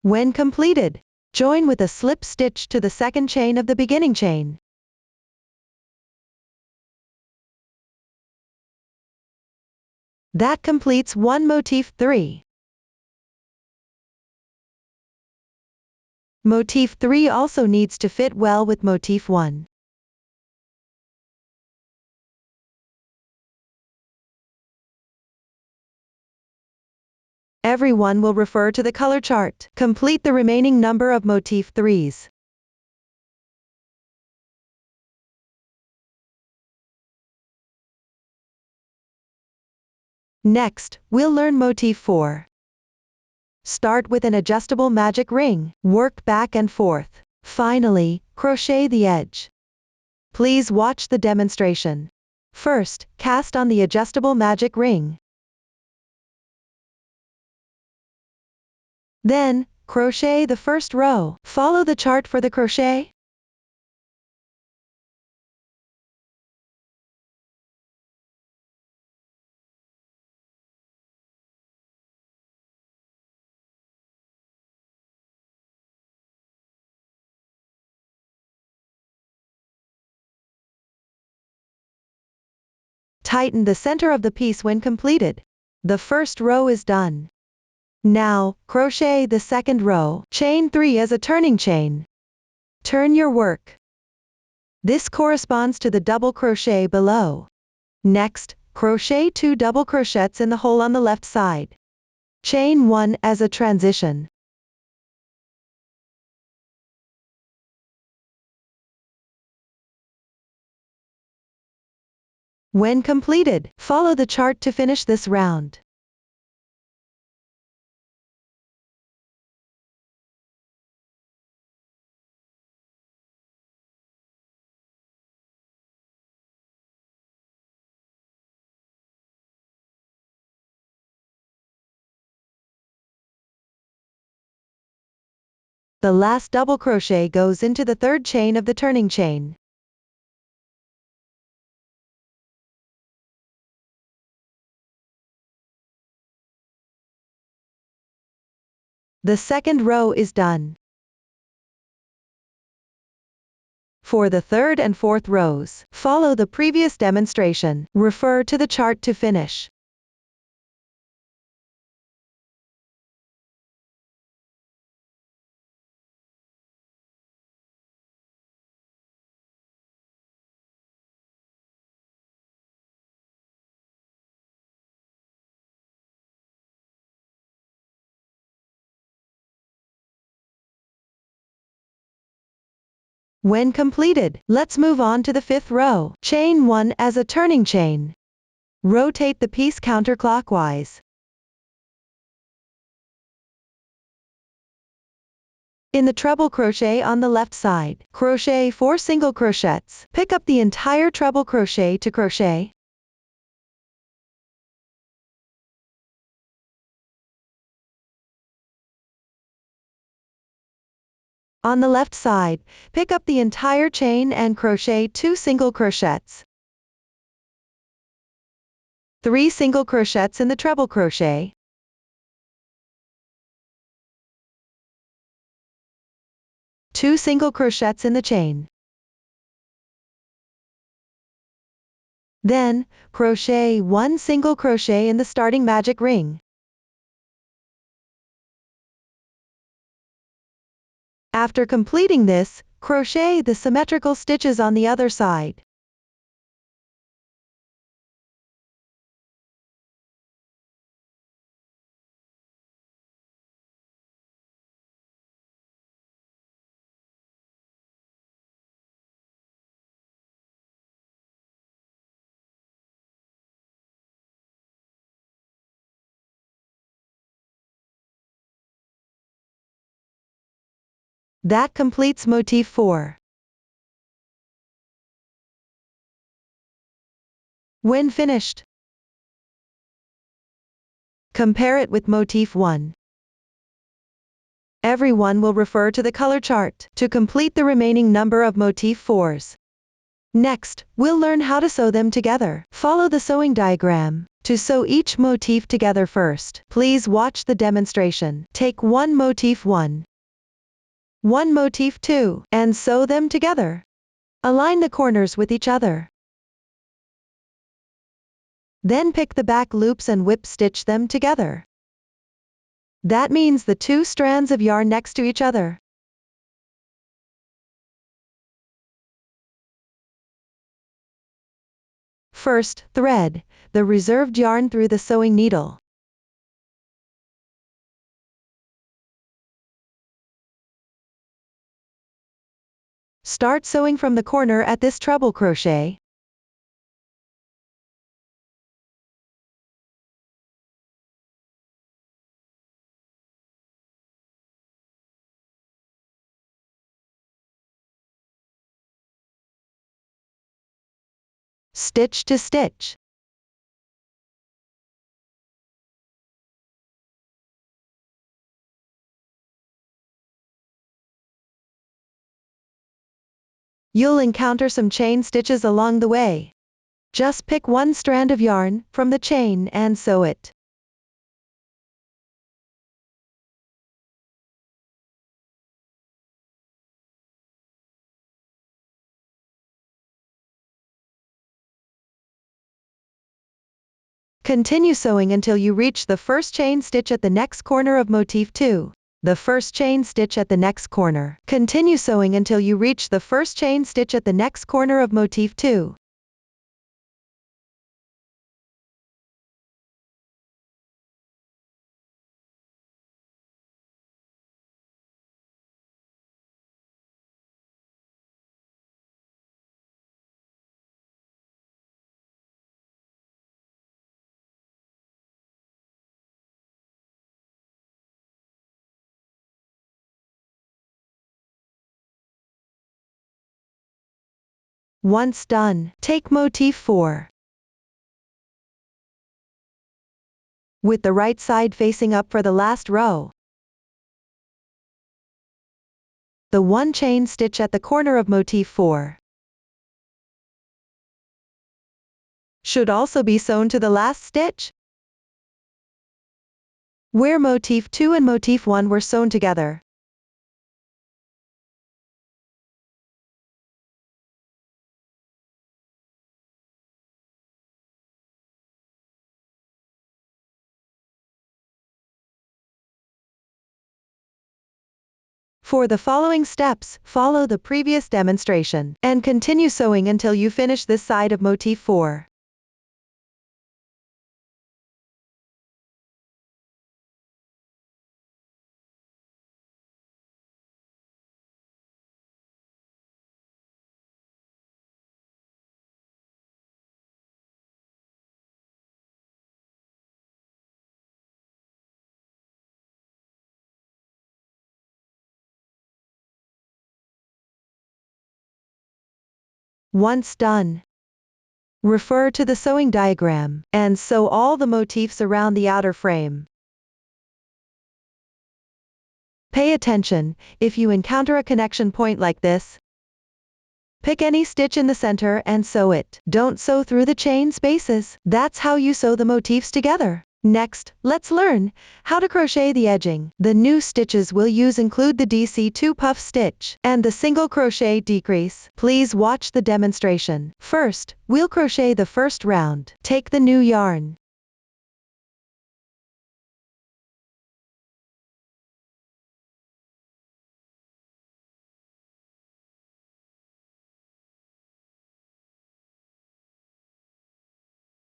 When completed, join with a slip stitch to the second chain of the beginning chain. That completes one Motif 3. Motif 3 also needs to fit well with Motif 1. Everyone will refer to the color chart. Complete the remaining number of Motif 3s. Next, we'll learn Motif 4. Start with an adjustable magic ring, work back and forth. Finally, crochet the edge. Please watch the demonstration. First, cast on the adjustable magic ring. Then, crochet the first row. Follow the chart for the crochet. Tighten the center of the piece when completed. The first row is done. Now, crochet the second row. Chain 3 as a turning chain. Turn your work. This corresponds to the double crochet below. Next, crochet 2 double crochets in the hole on the left side. Chain 1 as a transition. When completed, follow the chart to finish this round. The last double crochet goes into the third chain of the turning chain. The second row is done. For the third and fourth rows, follow the previous demonstration. Refer to the chart to finish. When completed, let's move on to the fifth row. Chain 1 as a turning chain. Rotate the piece counterclockwise. In the treble crochet on the left side, crochet 4 single crochets. Pick up the entire treble crochet to crochet. On the left side, pick up the entire chain and crochet 2 single crochets. 3 single crochets in the treble crochet. 2 single crochets in the chain. Then, crochet 1 single crochet in the starting magic ring. After completing this, crochet the symmetrical stitches on the other side. That completes Motif 4. When finished, compare it with Motif 1. Everyone will refer to the color chart to complete the remaining number of Motif 4s. Next, we'll learn how to sew them together. Follow the sewing diagram. To sew each motif together first, please watch the demonstration. Take one Motif 1, one Motif 2, and sew them together. Align the corners with each other. Then pick the back loops and whip stitch them together. That means the 2 strands of yarn next to each other. First, thread the reserved yarn through the sewing needle. Start sewing from the corner at this treble crochet. Stitch to stitch. You'll encounter some chain stitches along the way. Just pick one strand of yarn from the chain and sew it. Continue sewing until you reach the first chain stitch at the next corner of Motif 2. The first chain stitch at the next corner. Continue sewing until you reach the first chain stitch at the next corner of Motif 2. Once done, take Motif 4. With the right side facing up for the last row. The 1 chain stitch at the corner of Motif 4 should also be sewn to the last stitch, where Motif 2 and Motif 1 were sewn together. For the following steps, follow the previous demonstration, and continue sewing until you finish this side of Motif 4. Once done, refer to the sewing diagram, and sew all the motifs around the outer frame. Pay attention, if you encounter a connection point like this, pick any stitch in the center and sew it. Don't sew through the chain spaces. That's how you sew the motifs together. Next, let's learn how to crochet the edging. The new stitches we'll use include the DC2 puff stitch and the single crochet decrease. Please watch the demonstration. First, we'll crochet the first round. Take the new yarn.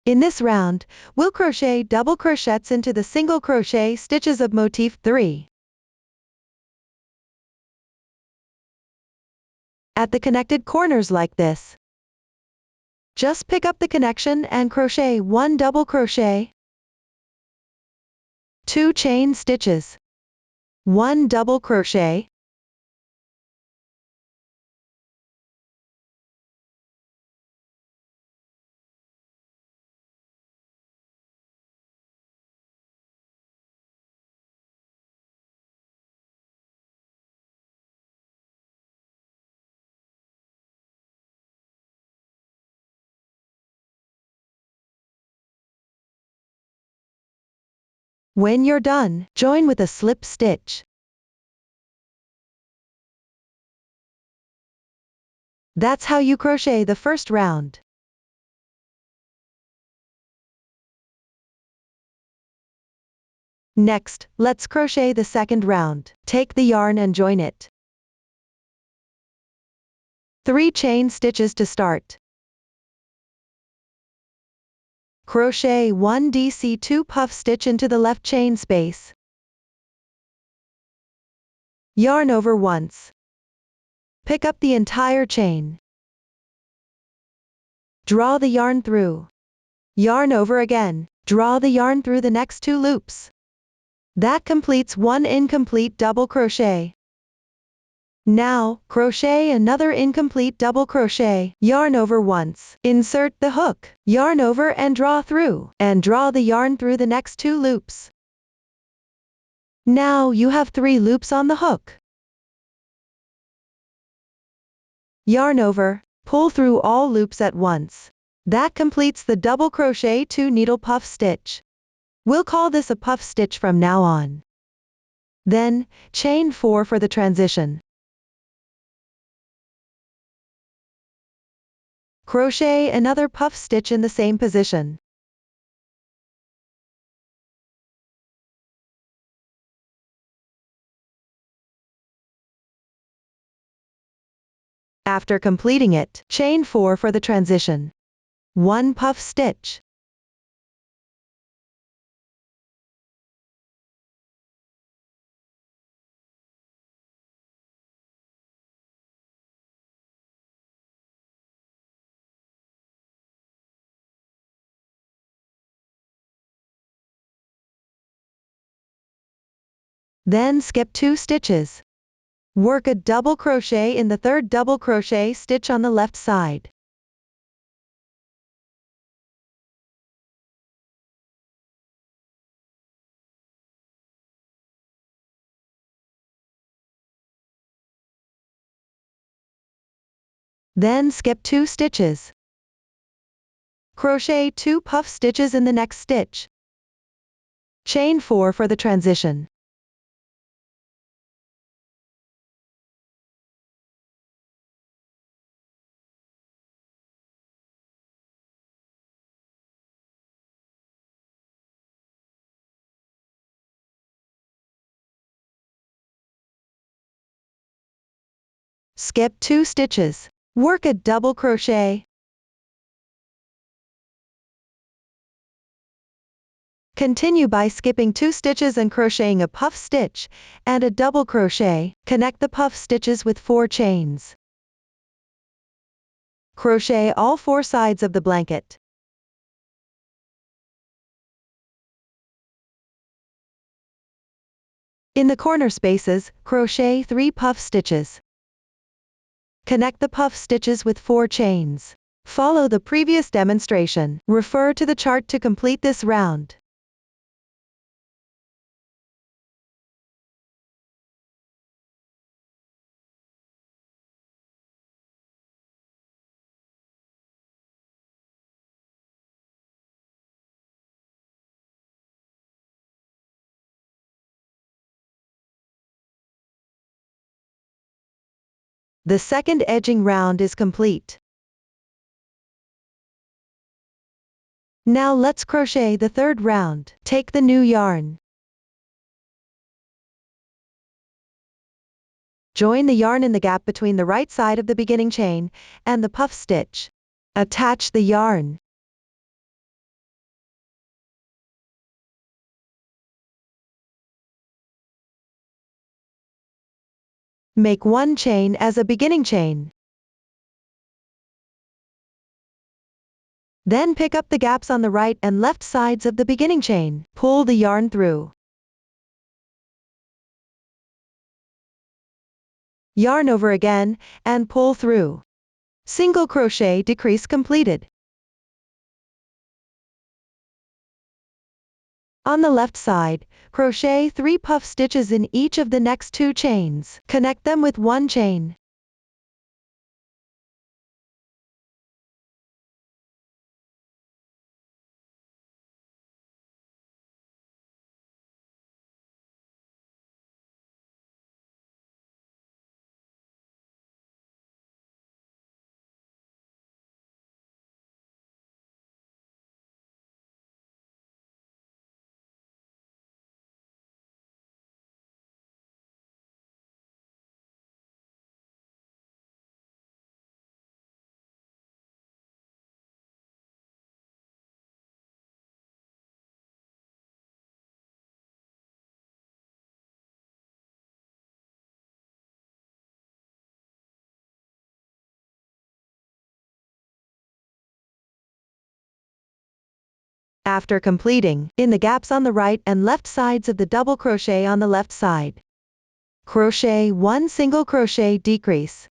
In this round, we'll crochet double crochets into the single crochet stitches of Motif 3. At the connected corners like this, just pick up the connection and crochet 1 double crochet, 2 chain stitches, 1 double crochet, when you're done, join with a slip stitch. That's how you crochet the first round. Next, let's crochet the second round. Take the yarn and join it. 3 chain stitches to start. Crochet 1 DC2 puff stitch into the left chain space. Yarn over once. Pick up the entire chain. Draw the yarn through. Yarn over again. Draw the yarn through the next 2 loops. That completes 1 incomplete double crochet. Now, crochet another incomplete double crochet. Yarn over once. Insert the hook. Yarn over and draw through. And draw the yarn through the next 2 loops. Now you have 3 loops on the hook. Yarn over. Pull through all loops at once. That completes the double crochet 2 needle puff stitch. We'll call this a puff stitch from now on. Then, chain 4 for the transition. Crochet another puff stitch in the same position. After completing it, chain 4 for the transition. 1 puff stitch. Then skip 2 stitches. Work a double crochet in the third double crochet stitch on the left side. Then skip 2 stitches. Crochet 2 puff stitches in the next stitch. Chain 4 for the transition. Skip 2 stitches. Work a double crochet. Continue by skipping 2 stitches and crocheting a puff stitch and a double crochet. Connect the puff stitches with 4 chains. Crochet all 4 sides of the blanket. In the corner spaces, crochet 3 puff stitches. Connect the puff stitches with 4 chains. Follow the previous demonstration. Refer to the chart to complete this round. The second edging round is complete. Now let's crochet the third round. Take the new yarn. Join the yarn in the gap between the right side of the beginning chain and the puff stitch. Attach the yarn. Make one chain as a beginning chain. Then pick up the gaps on the right and left sides of the beginning chain. Pull the yarn through. Yarn over again, and pull through. Single crochet decrease completed. On the left side, crochet 3 puff stitches in each of the next 2 chains. Connect them with one chain. After completing, in the gaps on the right and left sides of the double crochet on the left side, crochet 1 single crochet decrease.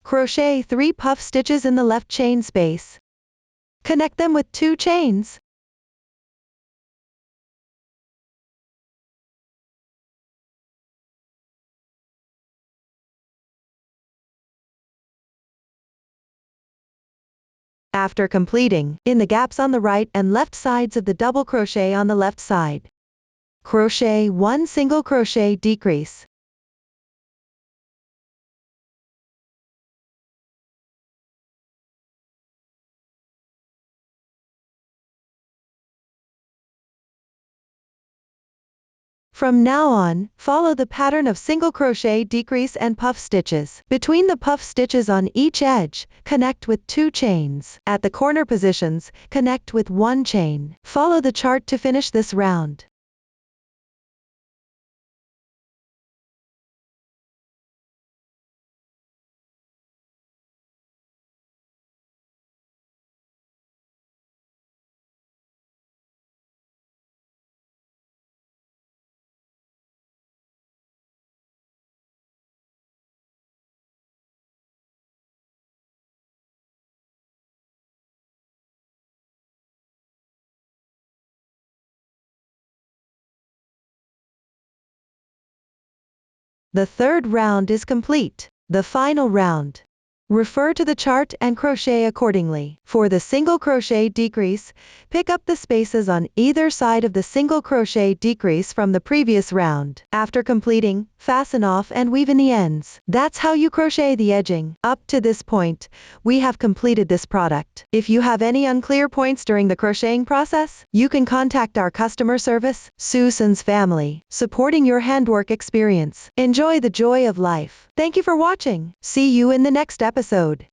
Crochet 3 puff stitches in the left chain space. Connect them with 2 chains. After completing, in the gaps on the right and left sides of the double crochet on the left side, crochet 1 single crochet decrease. From now on, follow the pattern of single crochet decrease and puff stitches. Between the puff stitches on each edge, connect with 2 chains. At the corner positions, connect with 1 chain. Follow the chart to finish this round. The third round is complete. The final round. Refer to the chart and crochet accordingly. For the single crochet decrease, pick up the spaces on either side of the single crochet decrease from the previous round. After completing, fasten off and weave in the ends. That's how you crochet the edging. Up to this point, we have completed this product. If you have any unclear points during the crocheting process, you can contact our customer service, Susan's Family, supporting your handwork experience. Enjoy the joy of life. Thank you for watching. See you in the next episode.